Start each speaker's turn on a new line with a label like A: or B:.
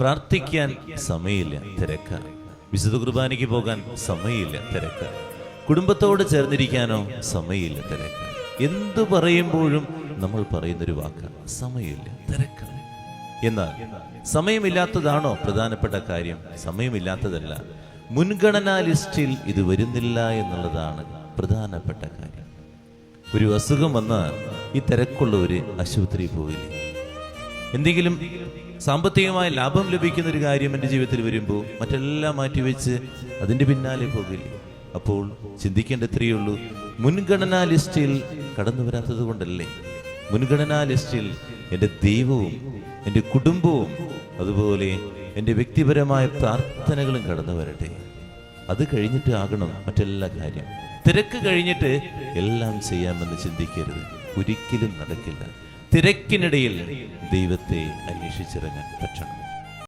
A: പ്രാർത്ഥിക്കാൻ സമയമില്ല, തിരക്ക. വിശുദ്ധ കുർബാനയ്ക്ക് പോകാൻ സമയമില്ല, തിരക്ക. കുടുംബത്തോട് ചേർന്നിരിക്കാനോ സമയമില്ല, തിരക്ക. എന്തു പറയുമ്പോഴും നമ്മൾ പറയുന്നൊരു വാക്കാണ് സമയമില്ല, തിരക്ക. എന്നാൽ സമയമില്ലാത്തതാണോ പ്രധാനപ്പെട്ട കാര്യം? സമയമില്ലാത്തതല്ല, മുൻഗണനാ ലിസ്റ്റിൽ ഇത് വരുന്നില്ല എന്നുള്ളതാണ് പ്രധാനപ്പെട്ട കാര്യം. ഒരു അസുഖം വന്നാൽ ഈ തിരക്കുള്ളവര് ആശുപത്രിയിൽ പോവില്ലേ? എന്തെങ്കിലും സാമ്പത്തികമായ ലാഭം ലഭിക്കുന്ന ഒരു കാര്യം എൻ്റെ ജീവിതത്തിൽ വരുമ്പോൾ മറ്റെല്ലാം മാറ്റിവെച്ച് അതിൻ്റെ പിന്നാലെ പോകില്ലേ? അപ്പോൾ ചിന്തിക്കേണ്ട എത്രയേ ഉള്ളൂ, മുൻഗണനാ ലിസ്റ്റിൽ കടന്നു വരാത്തത് കൊണ്ടല്ലേ. മുൻഗണനാ ലിസ്റ്റിൽ എൻ്റെ ദൈവവും എൻ്റെ കുടുംബവും അതുപോലെ എൻ്റെ വ്യക്തിപരമായ പ്രാർത്ഥനകളും കടന്നു വരട്ടെ. അത് കഴിഞ്ഞിട്ട് ആകണം മറ്റെല്ലാ കാര്യം. തിരക്ക് കഴിഞ്ഞിട്ട് എല്ലാം ചെയ്യാമെന്ന് ചിന്തിക്കരുത്, ഒരിക്കലും നടക്കില്ല. തിരക്കിനിടയിൽ ദൈവത്തെ അന്വേഷിച്ചിറങ്ങാൻ പറ്റണം.